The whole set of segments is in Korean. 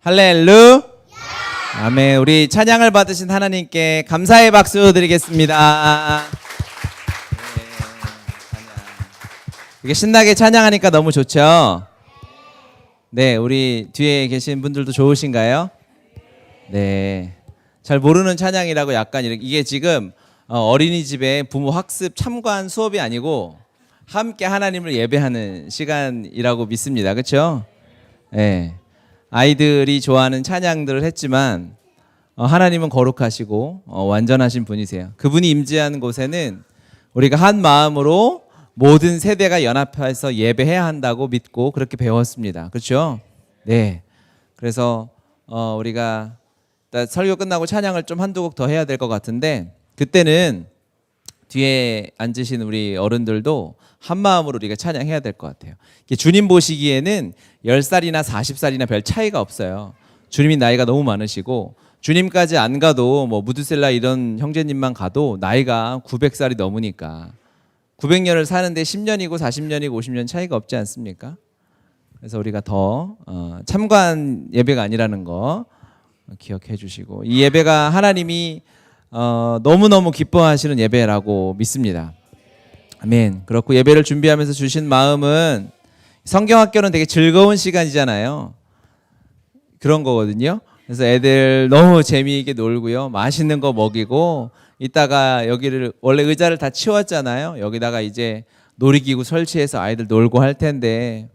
할렐루야. 아멘. 우리 찬양을 받으신 하나님께 감사의 박수 드리겠습니다. 네, 찬양. 이게 신나게 찬양하니까 너무 좋죠? 네, 우리 뒤에 계신 분들도 좋으신가요? 네. 잘 모르는 찬양이라고 약간 이게 지금 어린이집에 부모 학습 참관 수업이 아니고 함께 하나님을 예배하는 시간이라고 믿습니다. 그렇죠? 네. 아이들이 좋아하는 찬양들을 했지만 하나님은 거룩하시고 완전하신 분이세요. 그분이 임재하는 곳에는 우리가 한 마음으로 모든 세대가 연합해서 예배해야 한다고 믿고 그렇게 배웠습니다. 그렇죠? 네. 그래서 우리가 설교 끝나고 찬양을 좀 한두 곡 더 해야 될 것 같은데, 그때는 뒤에 앉으신 우리 어른들도 한 마음으로 우리가 찬양해야 될 것 같아요. 주님 보시기에는 10살이나 40살이나 별 차이가 없어요. 주님이 나이가 너무 많으시고, 주님까지 안 가도 뭐 무드셀라 이런 형제님만 가도 나이가 900살이 넘으니까 900년을 사는데 10년이고 40년이고 50년 차이가 없지 않습니까? 그래서 우리가 더 참관 예배가 아니라는 거 기억해 주시고, 이 예배가 하나님이 너무너무 기뻐하시는 예배라고 믿습니다. 아멘. 그렇고 예배를 준비하면서 주신 마음은, 성경학교는 되게 즐거운 시간이잖아요. 그런 거거든요. 그래서 애들 너무 재미있게 놀고요, 맛있는 거 먹이고, 이따가 여기를 원래 의자를 다 치웠잖아요. 여기다가 이제 놀이기구 설치해서 아이들 놀고 할 텐데,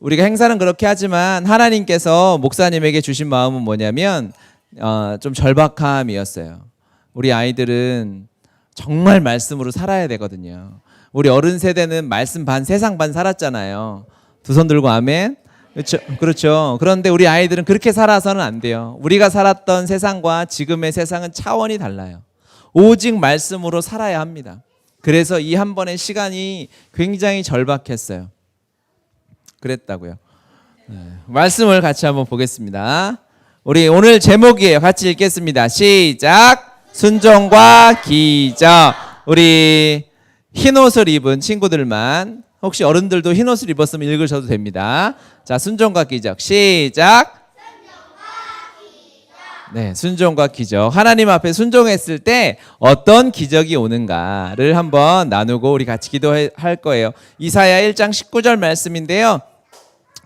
우리가 행사는 그렇게 하지만 하나님께서 목사님에게 주신 마음은 뭐냐면 좀 절박함이었어요. 우리 아이들은 정말 말씀으로 살아야 되거든요. 우리 어른 세대는 말씀 반 세상 반 살았잖아요. 두 손 들고 아멘. 그렇죠. 그렇죠. 그런데 우리 아이들은 그렇게 살아서는 안 돼요. 우리가 살았던 세상과 지금의 세상은 차원이 달라요. 오직 말씀으로 살아야 합니다. 그래서 이 한 번의 시간이 굉장히 절박했어요. 그랬다고요. 네. 말씀을 같이 한번 보겠습니다. 우리 오늘 제목이에요. 같이 읽겠습니다. 시작. 순종과 기적. 우리 흰 옷을 입은 친구들만, 혹시 어른들도 흰 옷을 입었으면 읽으셔도 됩니다. 자, 순종과 기적. 시작. 네, 순종과 기적. 하나님 앞에 순종했을 때 어떤 기적이 오는가를 한번 나누고 우리 같이 기도할 거예요. 이사야 1장 19절 말씀인데요.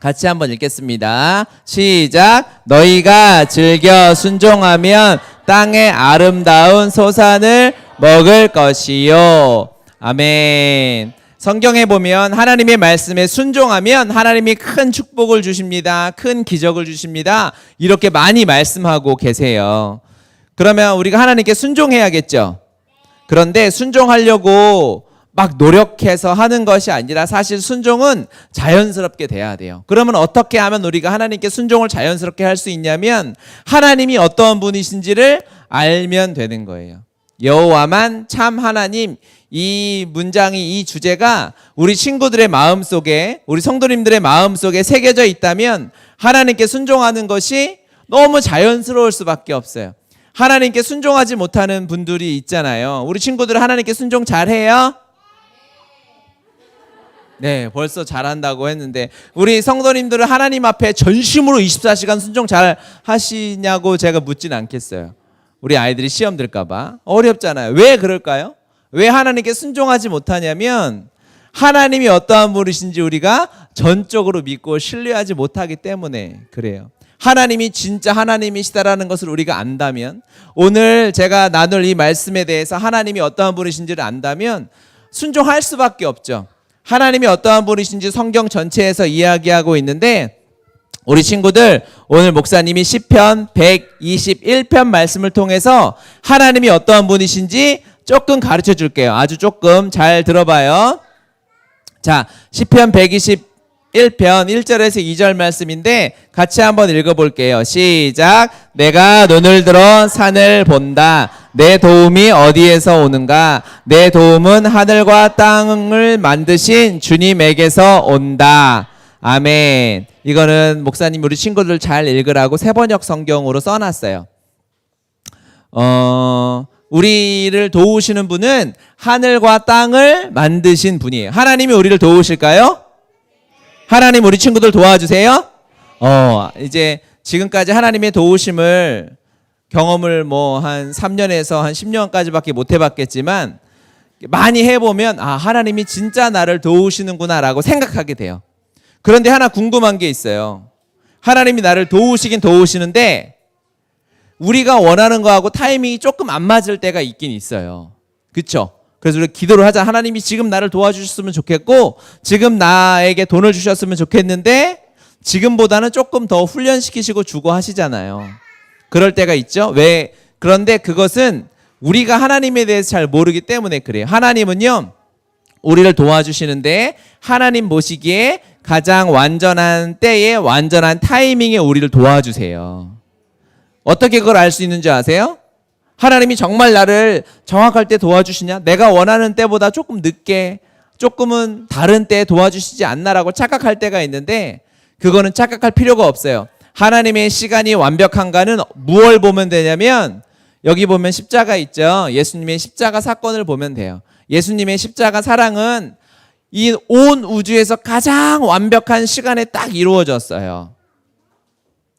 같이 한번 읽겠습니다. 시작. 너희가 즐겨 순종하면 땅의 아름다운 소산을 먹을 것이요. 아멘. 성경에 보면 하나님의 말씀에 순종하면 하나님이 큰 축복을 주십니다. 큰 기적을 주십니다. 이렇게 많이 말씀하고 계세요. 그러면 우리가 하나님께 순종해야겠죠. 그런데 순종하려고 막 노력해서 하는 것이 아니라 사실 순종은 자연스럽게 돼야 돼요. 그러면 어떻게 하면 우리가 하나님께 순종을 자연스럽게 할 수 있냐면, 하나님이 어떤 분이신지를 알면 되는 거예요. 여호와만 참 하나님, 이 문장이, 이 주제가 우리 친구들의 마음속에, 우리 성도님들의 마음속에 새겨져 있다면 하나님께 순종하는 것이 너무 자연스러울 수밖에 없어요. 하나님께 순종하지 못하는 분들이 있잖아요. 우리 친구들 하나님께 순종 잘해요? 네, 벌써 잘한다고 했는데, 우리 성도님들은 하나님 앞에 전심으로 24시간 순종 잘 하시냐고 제가 묻진 않겠어요. 우리 아이들이 시험 들까봐. 어렵잖아요. 왜 그럴까요? 왜 하나님께 순종하지 못하냐면, 하나님이 어떠한 분이신지 우리가 전적으로 믿고 신뢰하지 못하기 때문에 그래요. 하나님이 진짜 하나님이시다라는 것을 우리가 안다면, 오늘 제가 나눌 이 말씀에 대해서 하나님이 어떠한 분이신지를 안다면 순종할 수밖에 없죠. 하나님이 어떠한 분이신지 성경 전체에서 이야기하고 있는데, 우리 친구들 오늘 목사님이 시편 121편 말씀을 통해서 하나님이 어떠한 분이신지 조금 가르쳐 줄게요. 아주 조금 잘 들어봐요. 자, 시편 121편 1절에서 2절 말씀인데 같이 한번 읽어볼게요. 시작. 내가 눈을 들어 산을 본다. 내 도움이 어디에서 오는가? 내 도움은 하늘과 땅을 만드신 주님에게서 온다. 아멘. 이거는 목사님 우리 친구들 잘 읽으라고 세번역 성경으로 써놨어요. 우리를 도우시는 분은 하늘과 땅을 만드신 분이에요. 하나님이 우리를 도우실까요? 하나님 우리 친구들 도와주세요. 이제 지금까지 하나님의 도우심을 경험을 뭐 한 3년에서 한 10년까지밖에 못 해봤겠지만 많이 해보면 하나님이 진짜 나를 도우시는구나라고 생각하게 돼요. 그런데 하나 궁금한 게 있어요. 하나님이 나를 도우시긴 도우시는데 우리가 원하는 거하고 타이밍이 조금 안 맞을 때가 있긴 있어요. 그렇죠? 그래서 우리 기도를 하자. 하나님이 지금 나를 도와주셨으면 좋겠고 지금 나에게 돈을 주셨으면 좋겠는데 지금보다는 조금 더 훈련시키시고 주고 하시잖아요. 그럴 때가 있죠. 왜? 그런데 그것은 우리가 하나님에 대해서 잘 모르기 때문에 그래요. 하나님은요, 우리를 도와주시는데 하나님 보시기에 가장 완전한 때에 완전한 타이밍에 우리를 도와주세요. 어떻게 그걸 알 수 있는 줄 아세요? 하나님이 정말 나를 정확할 때 도와주시냐? 내가 원하는 때보다 조금 늦게, 조금은 다른 때에 도와주시지 않나라고 착각할 때가 있는데 그거는 착각할 필요가 없어요. 하나님의 시간이 완벽한가는 무엇을 보면 되냐면 여기 보면 십자가 있죠. 예수님의 십자가 사건을 보면 돼요. 예수님의 십자가 사랑은 이 온 우주에서 가장 완벽한 시간에 딱 이루어졌어요.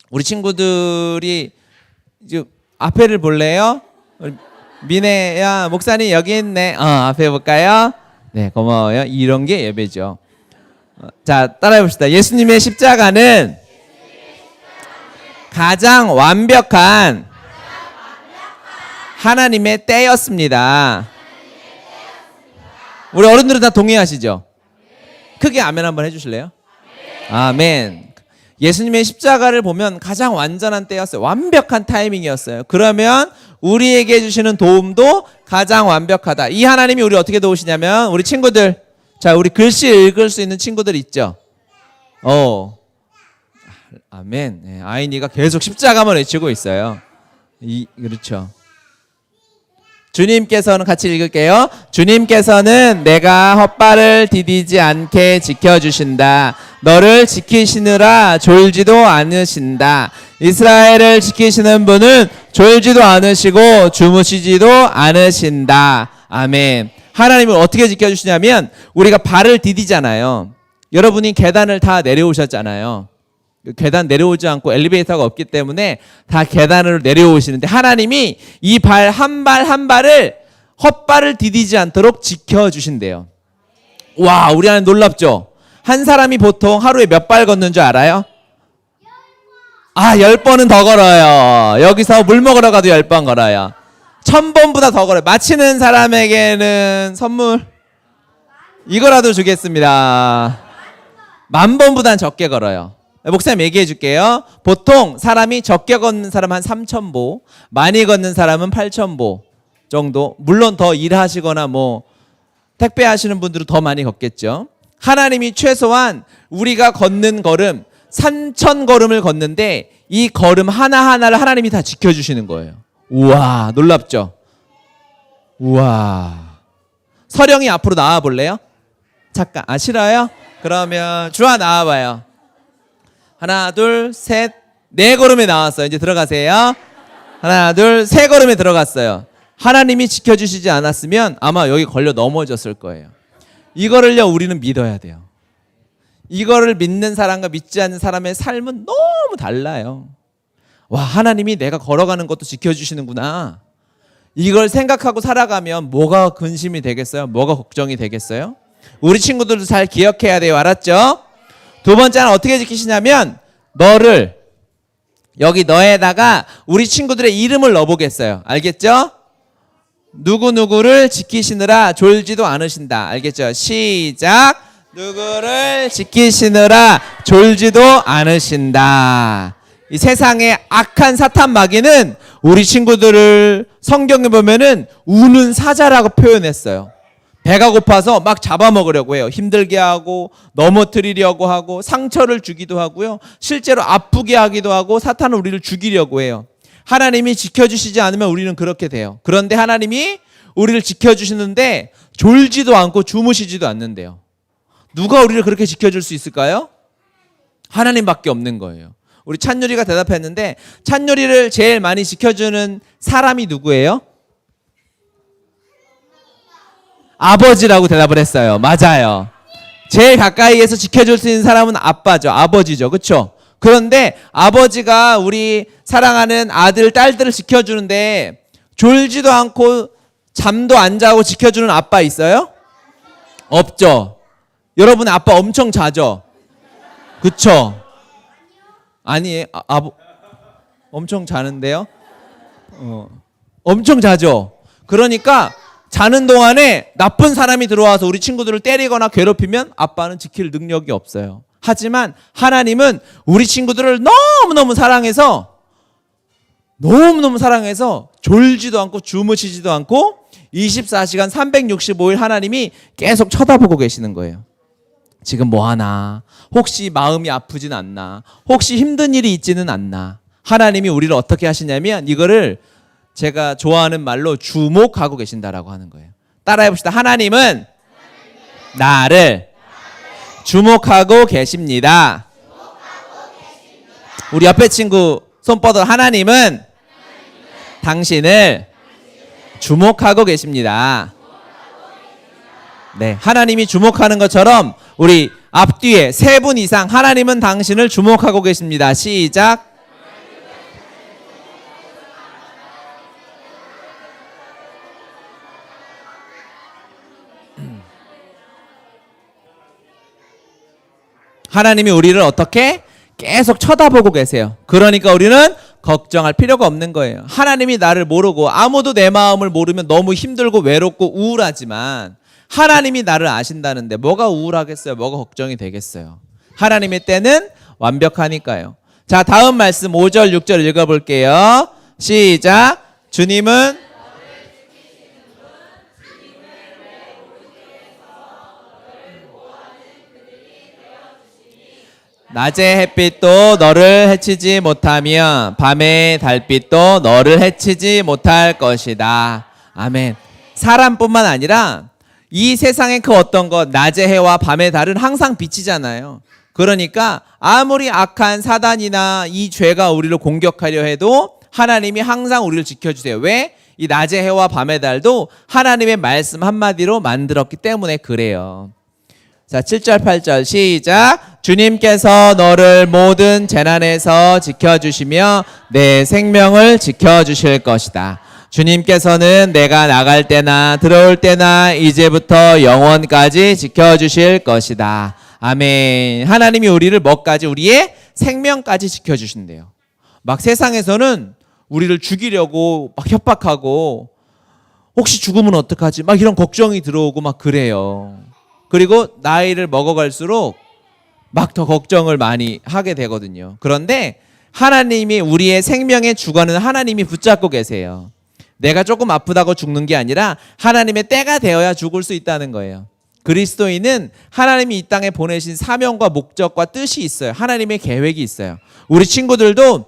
우리 친구들이 이제 앞에를 볼래요? 미네야 목사님 여기 있네. 앞에 볼까요? 네, 고마워요. 이런 게 예배죠. 자, 따라해 봅시다. 예수님의 십자가는 가장 완벽한 하나님의 때였습니다. 우리 어른들은 다 동의하시죠? 크게 아멘 한번 해주실래요? 아멘. 예수님의 십자가를 보면 가장 완전한 때였어요. 완벽한 타이밍이었어요. 그러면 우리에게 주시는 도움도 가장 완벽하다. 이 하나님이 우리 어떻게 도우시냐면 우리 친구들, 자, 우리 글씨 읽을 수 있는 친구들 있죠? 아멘. 네, 아이니가 계속 십자가만 외치고 있어요. 그렇죠. 주님께서는 같이 읽을게요. 주님께서는 내가 헛발을 디디지 않게 지켜주신다. 너를 지키시느라 졸지도 않으신다. 이스라엘을 지키시는 분은 졸지도 않으시고 주무시지도 않으신다. 아멘. 하나님은 어떻게 지켜주시냐면 우리가 발을 디디잖아요. 여러분이 계단을 다 내려오셨잖아요. 계단 내려오지 않고 엘리베이터가 없기 때문에 다 계단으로 내려오시는데 하나님이 이 발 한 발 한 발을 헛발을 디디지 않도록 지켜주신대요. 와, 우리 하나님 놀랍죠? 한 사람이 보통 하루에 몇 발 걷는 줄 알아요? 10번은 더 걸어요. 여기서 물 먹으러 가도 10번 걸어요. 1000번보다 더 걸어요. 마치는 사람에게는 선물 이거라도 주겠습니다. 10,000번보다는 적게 걸어요. 목사님 얘기해 줄게요. 보통 사람이 적게 걷는 사람 한 3,000보, 많이 걷는 사람은 8,000보 정도. 물론 더 일하시거나 뭐 택배 하시는 분들은 더 많이 걷겠죠. 하나님이 최소한 우리가 걷는 걸음 3,000걸음을 걷는데 이 걸음 하나하나를 하나님이 다 지켜주시는 거예요. 우와, 놀랍죠? 우와. 서령이 앞으로 나와 볼래요? 잠깐. 싫어요? 그러면 주아 나와봐요. 하나, 둘, 셋, 4걸음에 나왔어요. 이제 들어가세요. 하나, 둘, 3걸음에 들어갔어요. 하나님이 지켜주시지 않았으면 아마 여기 걸려 넘어졌을 거예요. 이거를요, 우리는 믿어야 돼요. 이거를 믿는 사람과 믿지 않는 사람의 삶은 너무 달라요. 와, 하나님이 내가 걸어가는 것도 지켜주시는구나. 이걸 생각하고 살아가면 뭐가 근심이 되겠어요? 뭐가 걱정이 되겠어요? 우리 친구들도 잘 기억해야 돼요. 알았죠? 두 번째는 어떻게 지키시냐면 너를 여기 너에다가 우리 친구들의 이름을 넣어보겠어요. 알겠죠? 누구누구를 지키시느라 졸지도 않으신다. 알겠죠? 시작. 누구를 지키시느라 졸지도 않으신다. 이 세상의 악한 사탄 마귀는 우리 친구들을 성경에 보면은 우는 사자라고 표현했어요. 배가 고파서 막 잡아먹으려고 해요. 힘들게 하고 넘어뜨리려고 하고 상처를 주기도 하고요. 실제로 아프게 하기도 하고 사탄은 우리를 죽이려고 해요. 하나님이 지켜주시지 않으면 우리는 그렇게 돼요. 그런데 하나님이 우리를 지켜주시는데 졸지도 않고 주무시지도 않는데요. 누가 우리를 그렇게 지켜줄 수 있을까요? 하나님밖에 없는 거예요. 우리 찬유리가 대답했는데 찬유리를 제일 많이 지켜주는 사람이 누구예요? 아버지라고 대답을 했어요. 맞아요. 제일 가까이에서 지켜줄 수 있는 사람은 아빠죠. 아버지죠. 그렇죠? 그런데 아버지가 우리 사랑하는 아들, 딸들을 지켜주는데 졸지도 않고 잠도 안 자고 지켜주는 아빠 있어요? 없죠. 여러분 아빠 엄청 자죠? 그쵸? 아니, 엄청 자는데요? 엄청 자죠? 그러니까 자는 동안에 나쁜 사람이 들어와서 우리 친구들을 때리거나 괴롭히면 아빠는 지킬 능력이 없어요. 하지만 하나님은 우리 친구들을 너무너무 사랑해서 졸지도 않고 주무시지도 않고 24시간 365일 하나님이 계속 쳐다보고 계시는 거예요. 지금 뭐 하나? 혹시 마음이 아프진 않나? 혹시 힘든 일이 있지는 않나? 하나님이 우리를 어떻게 하시냐면 이거를 제가 좋아하는 말로 주목하고 계신다라고 하는 거예요. 따라해 봅시다. 하나님은 나를 주목하고 계십니다. 우리 옆에 친구 손 뻗어. 하나님은 당신을 주목하고 계십니다. 네, 하나님이 주목하는 것처럼 우리 앞뒤에 세 분 이상 하나님은 당신을 주목하고 계십니다. 시작. 하나님이 우리를 어떻게 계속 쳐다보고 계세요. 그러니까 우리는 걱정할 필요가 없는 거예요. 하나님이 나를 모르고 아무도 내 마음을 모르면 너무 힘들고 외롭고 우울하지만 하나님이 나를 아신다는데 뭐가 우울하겠어요? 뭐가 걱정이 되겠어요? 하나님의 때는 완벽하니까요. 자, 다음 말씀 5절 6절 읽어볼게요. 시작. 주님은 낮의 햇빛도 너를 해치지 못하며 밤의 달빛도 너를 해치지 못할 것이다. 아멘. 사람뿐만 아니라 이 세상의 그 어떤 것, 낮의 해와 밤의 달은 항상 비치잖아요. 그러니까 아무리 악한 사단이나 이 죄가 우리를 공격하려 해도 하나님이 항상 우리를 지켜주세요. 왜? 이 낮의 해와 밤의 달도 하나님의 말씀 한마디로 만들었기 때문에 그래요. 자, 7절 8절 시작. 주님께서 너를 모든 재난에서 지켜주시며 내 생명을 지켜주실 것이다. 주님께서는 내가 나갈 때나 들어올 때나 이제부터 영원까지 지켜주실 것이다. 아멘. 하나님이 우리를 뭐까지? 우리의 생명까지 지켜주신대요. 막 세상에서는 우리를 죽이려고 막 협박하고 혹시 죽으면 어떡하지? 막 이런 걱정이 들어오고 막 그래요. 그리고 나이를 먹어갈수록 막 더 걱정을 많이 하게 되거든요. 그런데 하나님이 우리의 생명의 주관은 하나님이 붙잡고 계세요. 내가 조금 아프다고 죽는 게 아니라 하나님의 때가 되어야 죽을 수 있다는 거예요. 그리스도인은 하나님이 이 땅에 보내신 사명과 목적과 뜻이 있어요. 하나님의 계획이 있어요. 우리 친구들도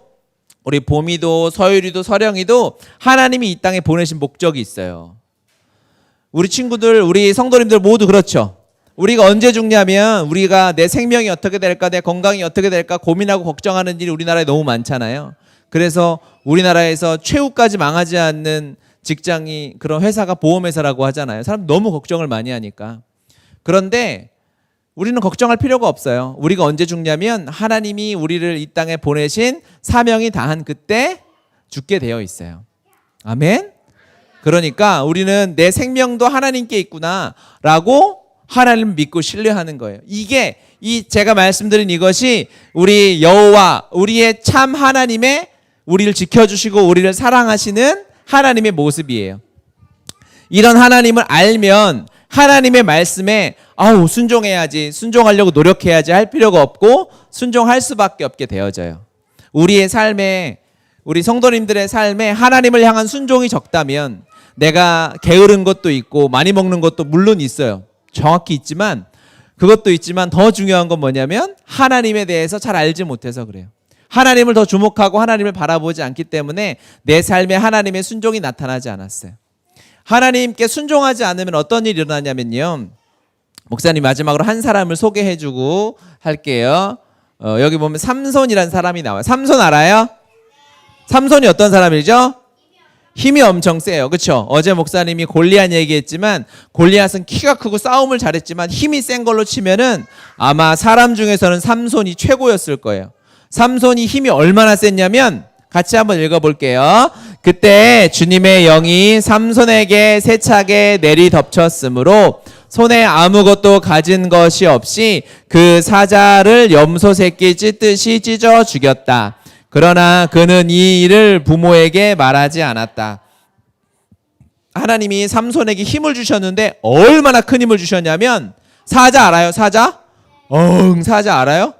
우리 봄이도 서율이도 서령이도 하나님이 이 땅에 보내신 목적이 있어요. 우리 친구들, 우리 성도님들 모두 그렇죠. 우리가 언제 죽냐면 우리가 내 생명이 어떻게 될까, 내 건강이 어떻게 될까 고민하고 걱정하는 일이 우리나라에 너무 많잖아요. 그래서 우리나라에서 최후까지 망하지 않는 직장이 그런 회사가 보험회사라고 하잖아요. 사람 너무 걱정을 많이 하니까. 그런데 우리는 걱정할 필요가 없어요. 우리가 언제 죽냐면 하나님이 우리를 이 땅에 보내신 사명이 다한 그때 죽게 되어 있어요. 아멘. 그러니까 우리는 내 생명도 하나님께 있구나라고 하나님을 믿고 신뢰하는 거예요. 이게 제가 말씀드린 이것이 우리 여호와, 우리의 참 하나님의 우리를 지켜주시고 우리를 사랑하시는 하나님의 모습이에요. 이런 하나님을 알면 하나님의 말씀에 순종해야지, 순종하려고 노력해야지 할 필요가 없고 순종할 수밖에 없게 되어져요. 우리의 삶에, 우리 성도님들의 삶에 하나님을 향한 순종이 적다면 내가 게으른 것도 있고 많이 먹는 것도 물론 있어요. 정확히 있지만 그것도 있지만 더 중요한 건 뭐냐면 하나님에 대해서 잘 알지 못해서 그래요. 하나님을 더 주목하고 하나님을 바라보지 않기 때문에 내 삶에 하나님의 순종이 나타나지 않았어요. 하나님께 순종하지 않으면 어떤 일이 일어나냐면요. 목사님 마지막으로 한 사람을 소개해주고 할게요. 여기 보면 삼손이라는 사람이 나와요. 삼손 알아요? 삼손이 어떤 사람이죠? 힘이 엄청 세요. 그렇죠? 어제 목사님이 골리앗 얘기했지만 골리앗은 키가 크고 싸움을 잘했지만 힘이 센 걸로 치면은 아마 사람 중에서는 삼손이 최고였을 거예요. 삼손이 힘이 얼마나 셌냐면 같이 한번 읽어볼게요. 그때 주님의 영이 삼손에게 세차게 내리 덮쳤으므로 손에 아무것도 가진 것이 없이 그 사자를 염소 새끼 찢듯이 찢어 죽였다. 그러나 그는 이 일을 부모에게 말하지 않았다. 하나님이 삼손에게 힘을 주셨는데 얼마나 큰 힘을 주셨냐면 사자 알아요? 사자? 사자 알아요?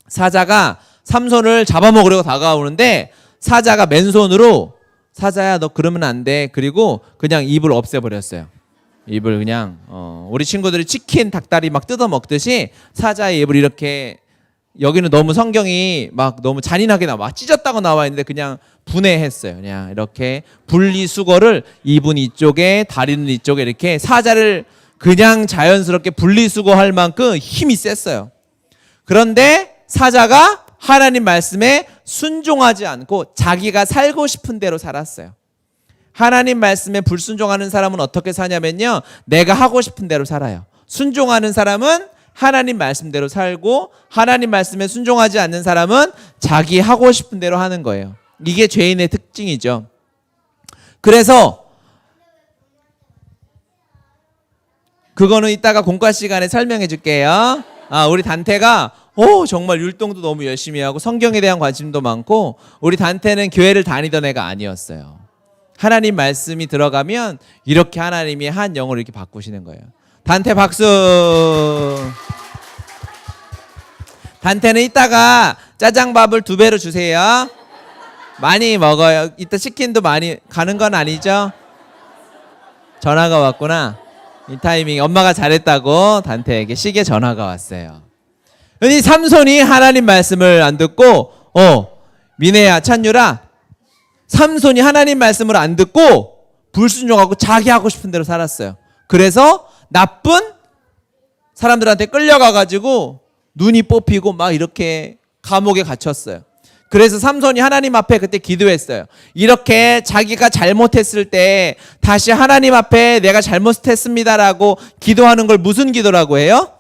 사자가 삼손을 잡아먹으려고 다가오는데 사자가 맨손으로 사자야 너 그러면 안 돼. 그리고 그냥 입을 없애버렸어요. 입을 그냥 우리 친구들이 치킨 닭다리 막 뜯어 먹듯이 사자의 입을 이렇게 여기는 너무 성경이 막 너무 잔인하게 나와 찢었다고 나와 있는데 그냥 분해했어요. 그냥 이렇게 분리수거를 입은 이쪽에 다리는 이쪽에 이렇게 사자를 그냥 자연스럽게 분리수거할 만큼 힘이 셌어요. 그런데 사자가 하나님 말씀에 순종하지 않고 자기가 살고 싶은 대로 살았어요. 하나님 말씀에 불순종하는 사람은 어떻게 사냐면요, 내가 하고 싶은 대로 살아요. 순종하는 사람은 하나님 말씀대로 살고 하나님 말씀에 순종하지 않는 사람은 자기 하고 싶은 대로 하는 거예요. 이게 죄인의 특징이죠. 그래서 그거는 이따가 공과 시간에 설명해 줄게요. 우리 단테가 정말 율동도 너무 열심히 하고 성경에 대한 관심도 많고, 우리 단테는 교회를 다니던 애가 아니었어요. 하나님 말씀이 들어가면 이렇게 하나님이 한 영을 이렇게 바꾸시는 거예요. 단테 박수. 단테는 이따가 짜장밥을 2배로 주세요. 많이 먹어요. 이따 치킨도 많이 가는 건 아니죠? 전화가 왔구나. 이 타이밍 엄마가 잘했다고 단테에게 시계 전화가 왔어요. 이 삼손이 하나님 말씀을 안 듣고 미네야 찬유라, 삼손이 하나님 말씀을 안 듣고 불순종하고 자기 하고 싶은 대로 살았어요. 그래서 나쁜 사람들한테 끌려가가지고 눈이 뽑히고 막 이렇게 감옥에 갇혔어요. 그래서 삼손이 하나님 앞에 그때 기도했어요. 이렇게 자기가 잘못했을 때 다시 하나님 앞에 내가 잘못했습니다라고 기도하는 걸 무슨 기도라고 해요?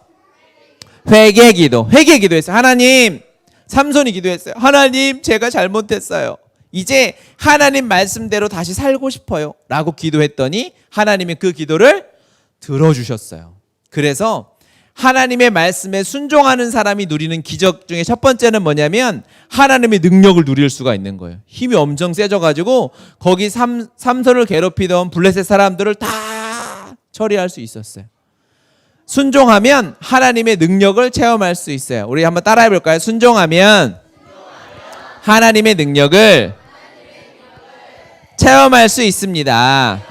회개기도. 회개기도했어요. 하나님, 삼손이 기도했어요. 하나님, 제가 잘못했어요. 이제 하나님 말씀대로 다시 살고 싶어요 라고 기도했더니 하나님이 그 기도를 들어주셨어요. 그래서 하나님의 말씀에 순종하는 사람이 누리는 기적 중에 첫 번째는 뭐냐면 하나님의 능력을 누릴 수가 있는 거예요. 힘이 엄청 세져가지고 거기 삼손을 괴롭히던 블레셋 사람들을 다 처리할 수 있었어요. 순종하면 하나님의 능력을 체험할 수 있어요. 우리 한번 따라해 볼까요? 순종하면 하나님의 능력을 체험할 수 있습니다.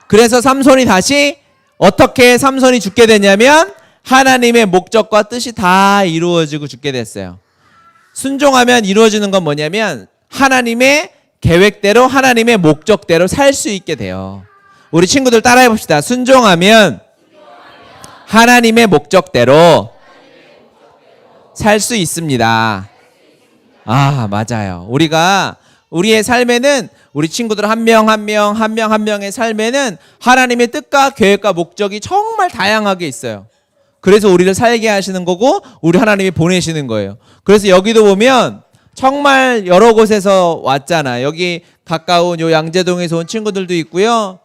그래서 삼손이 다시 어떻게 삼손이 죽게 되냐면 하나님의 목적과 뜻이 다 이루어지고 죽게 됐어요. 순종하면 이루어지는 건 뭐냐면 하나님의 계획대로 하나님의 목적대로 살 수 있게 돼요. 우리 친구들 따라해 봅시다. 순종하면 하나님의 목적대로 살 수 있습니다. 맞아요. 우리가 우리의 삶에는 우리 친구들 한 명 한 명의 삶에는 하나님의 뜻과 계획과 목적이 정말 다양하게 있어요. 그래서 우리를 살게 하시는 거고 우리 하나님이 보내시는 거예요. 그래서 여기도 보면 정말 여러 곳에서 왔잖아. 여기 가까운 요 양재동에서 온 친구들도 있고요.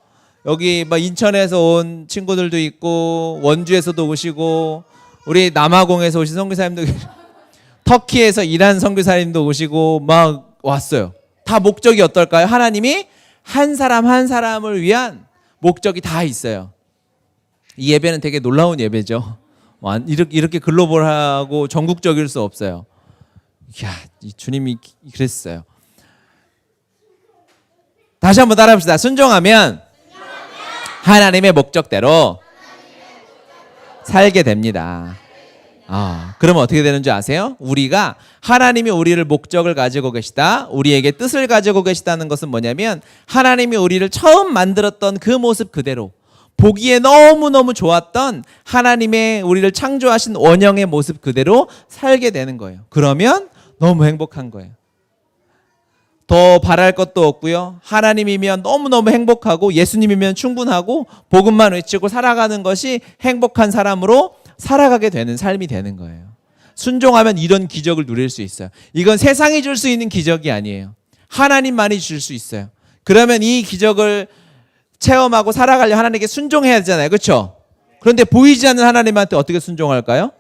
여기 막 인천에서 온 친구들도 있고 원주에서도 오시고 우리 남아공에서 오신 선교사님도 계시고 터키에서 일한 선교사님도 오시고 막 왔어요. 다 목적이 어떨까요? 하나님이 한 사람 한 사람을 위한 목적이 다 있어요. 이 예배는 되게 놀라운 예배죠. 이렇게 글로벌하고 전국적일 수 없어요. 이야, 주님이 그랬어요. 다시 한번 따라합시다. 순종하면 하나님의 목적대로 살게 됩니다. 그러면 어떻게 되는 줄 아세요? 우리가 하나님이 우리를 목적을 가지고 계시다, 우리에게 뜻을 가지고 계시다는 것은 뭐냐면 하나님이 우리를 처음 만들었던 그 모습 그대로, 보기에 너무너무 좋았던 하나님의 우리를 창조하신 원형의 모습 그대로 살게 되는 거예요. 그러면 너무 행복한 거예요. 더 바랄 것도 없고요. 하나님이면 너무너무 행복하고 예수님이면 충분하고 복음만 외치고 살아가는 것이 행복한 사람으로 살아가게 되는 삶이 되는 거예요. 순종하면 이런 기적을 누릴 수 있어요. 이건 세상이 줄 수 있는 기적이 아니에요. 하나님만이 줄 수 있어요. 그러면 이 기적을 체험하고 살아가려 하나님께 순종해야 되잖아요. 그렇죠? 그런데 보이지 않는 하나님한테 어떻게 순종할까요?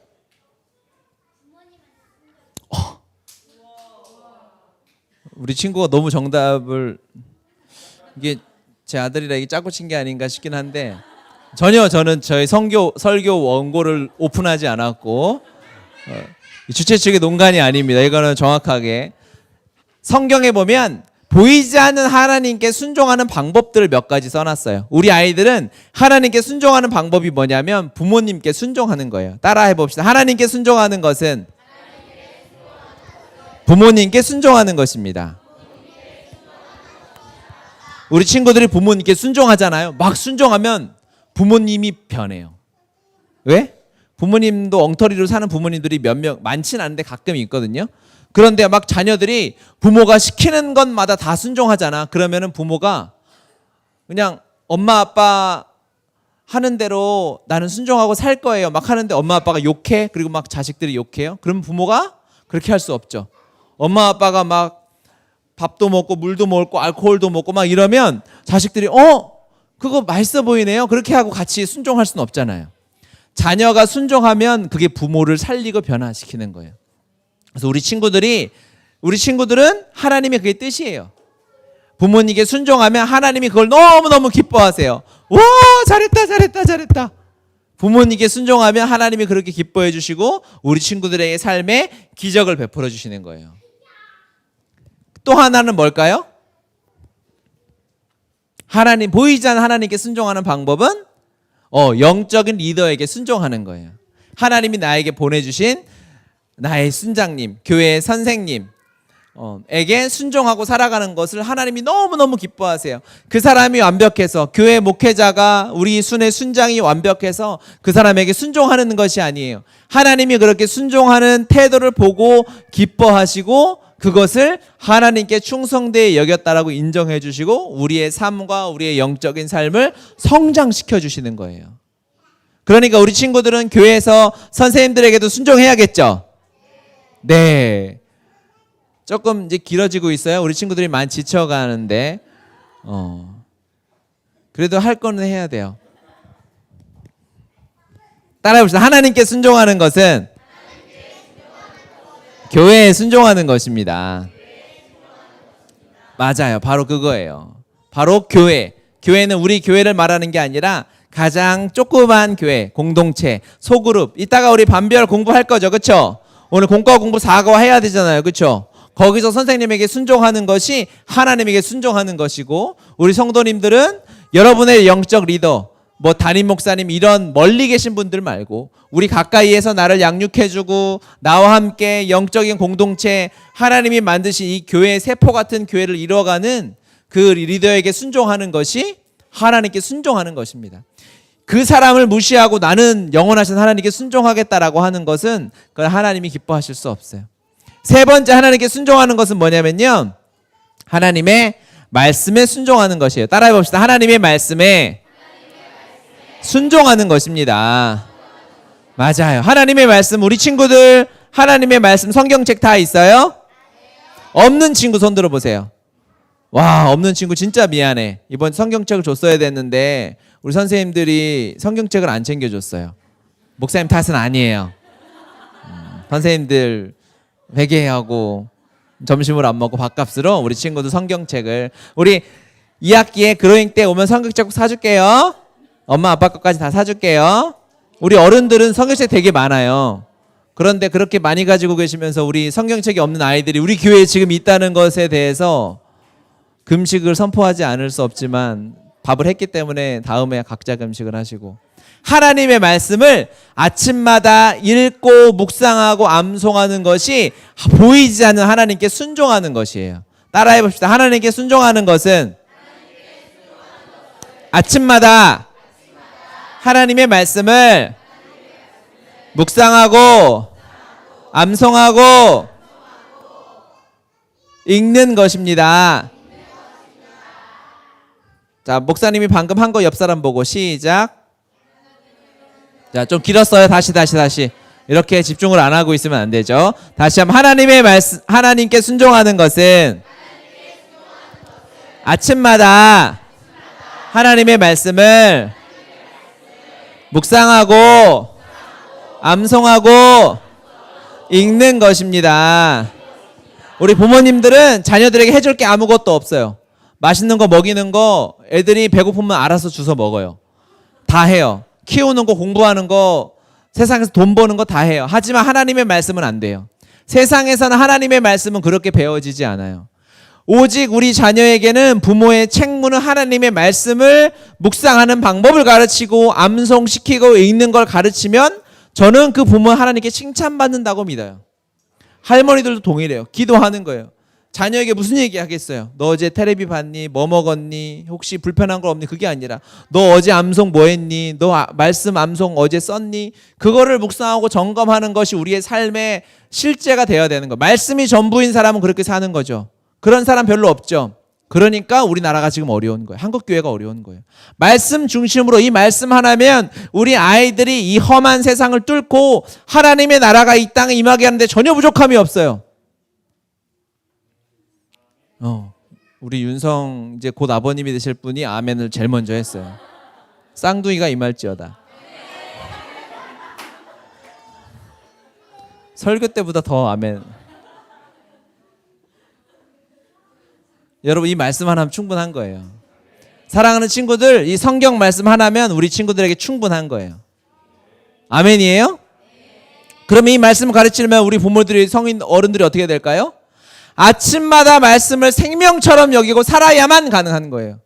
우리 친구가 너무 정답을, 이게 제 아들이라 이게 짜고 친 게 아닌가 싶긴 한데, 전혀 저는 저희 설교 원고를 오픈하지 않았고 주최 측의 농간이 아닙니다. 이거는 정확하게 성경에 보면 보이지 않는 하나님께 순종하는 방법들을 몇 가지 써놨어요. 우리 아이들은 하나님께 순종하는 방법이 뭐냐면 부모님께 순종하는 거예요. 따라해 봅시다. 하나님께 순종하는 것은 부모님께 순종하는 것입니다. 우리 친구들이 부모님께 순종하잖아요. 막 순종하면 부모님이 변해요. 왜? 부모님도 엉터리로 사는 부모님들이 몇 명, 많진 않은데 가끔 있거든요. 그런데 막 자녀들이 부모가 시키는 것마다 다 순종하잖아. 그러면은 부모가 그냥 엄마 아빠 하는 대로 나는 순종하고 살 거예요 막 하는데 엄마 아빠가 욕해. 그리고 막 자식들이 욕해요. 그럼 부모가 그렇게 할 수 없죠. 엄마 아빠가 막 밥도 먹고 물도 먹고 알코올도 먹고 막 이러면 자식들이 그거 맛있어 보이네요. 그렇게 하고 같이 순종할 수는 없잖아요. 자녀가 순종하면 그게 부모를 살리고 변화시키는 거예요. 그래서 우리 친구들은 하나님의 그게 뜻이에요. 부모님께 순종하면 하나님이 그걸 너무너무 기뻐하세요. 와, 잘했다. 부모님께 순종하면 하나님이 그렇게 기뻐해 주시고 우리 친구들의 삶에 기적을 베풀어 주시는 거예요. 또 하나는 뭘까요? 하나님, 보이지 않는 하나님께 순종하는 방법은 영적인 리더에게 순종하는 거예요. 하나님이 나에게 보내주신 나의 순장님, 교회의 선생님 에게 순종하고 살아가는 것을 하나님이 너무너무 기뻐하세요. 그 사람이 완벽해서, 교회 목회자가 우리 순의 순장이 완벽해서 그 사람에게 순종하는 것이 아니에요. 하나님이 그렇게 순종하는 태도를 보고 기뻐하시고 그것을 하나님께 충성되이 여겼다라고 인정해 주시고 우리의 삶과 우리의 영적인 삶을 성장시켜 주시는 거예요. 그러니까 우리 친구들은 교회에서 선생님들에게도 순종해야겠죠? 네. 조금 이제 길어지고 있어요. 우리 친구들이 많이 지쳐가는데 그래도 할 거는 해야 돼요. 따라해봅시다. 하나님께 순종하는 것은 교회에 순종하는 것입니다. 맞아요. 바로 그거예요. 바로 교회. 교회는 우리 교회를 말하는 게 아니라 가장 조그만 교회, 공동체, 소그룹. 이따가 우리 반별 공부할 거죠. 그렇죠? 오늘 공과 공부 4과 해야 되잖아요. 그렇죠? 거기서 선생님에게 순종하는 것이 하나님에게 순종하는 것이고 우리 성도님들은 여러분의 영적 리더, 담임 목사님 이런 멀리 계신 분들 말고 우리 가까이에서 나를 양육해주고 나와 함께 영적인 공동체 하나님이 만드신 이 교회의 세포 같은 교회를 이뤄가는 그 리더에게 순종하는 것이 하나님께 순종하는 것입니다. 그 사람을 무시하고 나는 영원하신 하나님께 순종하겠다라고 하는 것은 그걸 하나님이 기뻐하실 수 없어요. 세 번째 하나님께 순종하는 것은 뭐냐면요, 하나님의 말씀에 순종하는 것이에요. 따라해 봅시다. 하나님의 말씀에 순종하는 것입니다. 맞아요. 하나님의 말씀, 우리 친구들 하나님의 말씀 성경책 다 있어요? 없는 친구 손 들어보세요. 와, 없는 친구 진짜 미안해. 이번 성경책을 줬어야 됐는데 우리 선생님들이 성경책을 안 챙겨줬어요. 목사님 탓은 아니에요. 선생님들 회개하고 점심을 안 먹고 밥값으로 우리 친구들 성경책을, 우리 2학기에 그로잉 때 오면 성경책 꼭 사줄게요. 엄마 아빠 것까지 다 사줄게요. 우리 어른들은 성경책 되게 많아요. 그런데 그렇게 많이 가지고 계시면서 우리 성경책이 없는 아이들이 우리 교회에 지금 있다는 것에 대해서 금식을 선포하지 않을 수 없지만 밥을 했기 때문에 다음에 각자 금식을 하시고, 하나님의 말씀을 아침마다 읽고 묵상하고 암송하는 것이 보이지 않는 하나님께 순종하는 것이에요. 따라해 봅시다. 하나님께 순종하는 것은 아침마다 하나님의 말씀을 묵상하고 암송하고 읽는 것입니다. 자, 목사님이 방금 한 거 옆 사람 보고 시작. 자, 좀 길었어요. 다시. 이렇게 집중을 안 하고 있으면 안 되죠. 다시 한번 하나님의 말씀, 하나님께 순종하는 것은 아침마다 하나님의 말씀을 묵상하고 암송하고 읽는 것입니다. 우리 부모님들은 자녀들에게 해줄 게 아무것도 없어요. 맛있는 거 먹이는 거 애들이 배고프면 알아서 주워 먹어요. 다 해요. 키우는 거 공부하는 거 세상에서 돈 버는 거 다 해요. 하지만 하나님의 말씀은 안 돼요. 세상에서는 하나님의 말씀은 그렇게 배워지지 않아요. 오직 우리 자녀에게는 부모의 책무는 하나님의 말씀을 묵상하는 방법을 가르치고 암송시키고 읽는 걸 가르치면 저는 그 부모 하나님께 칭찬받는다고 믿어요. 할머니들도 동일해요. 기도하는 거예요. 자녀에게 무슨 얘기 하겠어요? 너 어제 테레비 봤니? 뭐 먹었니? 혹시 불편한 거 없니? 그게 아니라 너 어제 암송 뭐 했니? 너 말씀 암송 어제 썼니? 그거를 묵상하고 점검하는 것이 우리의 삶의 실제가 되어야 되는 거예요. 말씀이 전부인 사람은 그렇게 사는 거죠. 그런 사람 별로 없죠. 그러니까 우리나라가 지금 어려운 거예요. 한국교회가 어려운 거예요. 말씀 중심으로 이 말씀 하나면 우리 아이들이 이 험한 세상을 뚫고 하나님의 나라가 이 땅에 임하게 하는데 전혀 부족함이 없어요. 우리 윤성 이제 곧 아버님이 되실 분이 아멘을 제일 먼저 했어요. 쌍둥이가 임할지어다. 설교 때보다 더 아멘. 여러분 이 말씀 하나면 충분한 거예요. 사랑하는 친구들, 이 성경 말씀 하나면 우리 친구들에게 충분한 거예요. 아멘이에요? 그러면 이 말씀을 가르치려면 우리 부모들이 성인 어른들이 어떻게 될까요? 아침마다 말씀을 생명처럼 여기고 살아야만 가능한 거예요.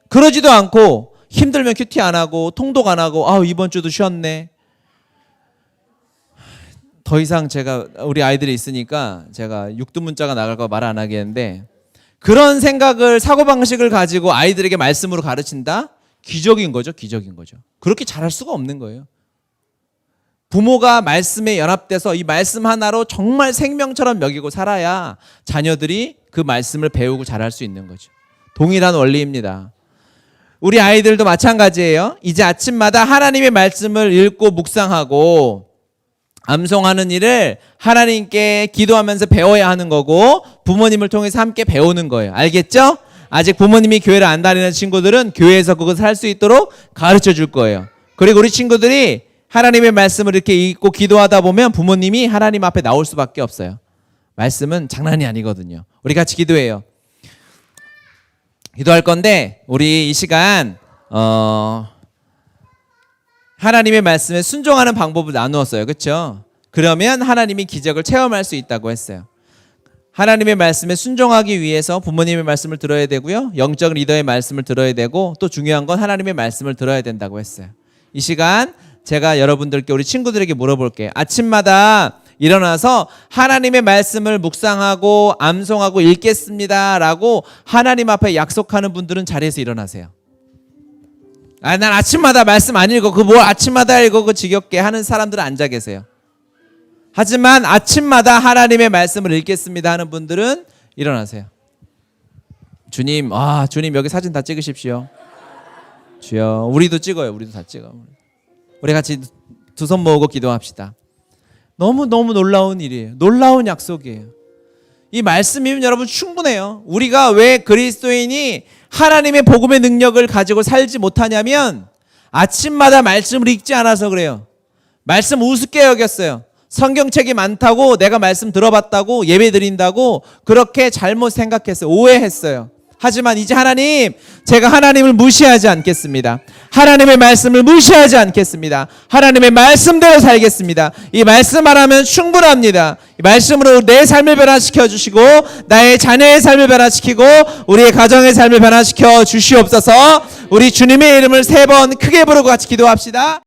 그러지도 않고 힘들면 큐티 안 하고 통독 안 하고 이번 주도 쉬었네. 더 이상 제가 우리 아이들이 있으니까 제가 육두문자가 나갈까 말 안 하겠는데 그런 생각을 사고방식을 가지고 아이들에게 말씀으로 가르친다? 기적인 거죠. 기적인 거죠. 그렇게 잘할 수가 없는 거예요. 부모가 말씀에 연합돼서 이 말씀 하나로 정말 생명처럼 여기고 살아야 자녀들이 그 말씀을 배우고 잘할 수 있는 거죠. 동일한 원리입니다. 우리 아이들도 마찬가지예요. 이제 아침마다 하나님의 말씀을 읽고 묵상하고 암송하는 일을 하나님께 기도하면서 배워야 하는 거고 부모님을 통해서 함께 배우는 거예요. 알겠죠? 아직 부모님이 교회를 안 다니는 친구들은 교회에서 그것을 할 수 있도록 가르쳐 줄 거예요. 그리고 우리 친구들이 하나님의 말씀을 이렇게 읽고 기도하다 보면 부모님이 하나님 앞에 나올 수밖에 없어요. 말씀은 장난이 아니거든요. 우리 같이 기도해요. 기도할 건데 우리 이 시간 하나님의 말씀에 순종하는 방법을 나누었어요. 그렇죠? 그러면 하나님이 기적을 체험할 수 있다고 했어요. 하나님의 말씀에 순종하기 위해서 부모님의 말씀을 들어야 되고요. 영적 리더의 말씀을 들어야 되고 또 중요한 건 하나님의 말씀을 들어야 된다고 했어요. 이 시간 제가 여러분들께 우리 친구들에게 물어볼게요. 아침마다 일어나서 하나님의 말씀을 묵상하고 암송하고 읽겠습니다 라고 하나님 앞에 약속하는 분들은 자리에서 일어나세요. 난 아침마다 말씀 안 읽어. 뭘 아침마다 읽어. 지겹게 하는 사람들은 앉아 계세요. 하지만 아침마다 하나님의 말씀을 읽겠습니다 하는 분들은 일어나세요. 주님, 주님 여기 사진 다 찍으십시오. 주여, 우리도 찍어요. 우리도 다 찍어. 우리 같이 두 손 모으고 기도합시다. 너무너무 놀라운 일이에요. 놀라운 약속이에요. 이 말씀이면 여러분 충분해요. 우리가 왜 그리스도인이 하나님의 복음의 능력을 가지고 살지 못하냐면 아침마다 말씀을 읽지 않아서 그래요. 말씀 우습게 여겼어요. 성경책이 많다고 내가 말씀 들어봤다고 예배 드린다고 그렇게 잘못 생각했어요. 오해했어요. 하지만 이제 하나님, 제가 하나님을 무시하지 않겠습니다. 하나님의 말씀을 무시하지 않겠습니다. 하나님의 말씀대로 살겠습니다. 이 말씀 하나면 충분합니다. 이 말씀으로 내 삶을 변화시켜 주시고 나의 자녀의 삶을 변화시키고 우리의 가정의 삶을 변화시켜 주시옵소서. 우리 주님의 이름을 3번 크게 부르고 같이 기도합시다.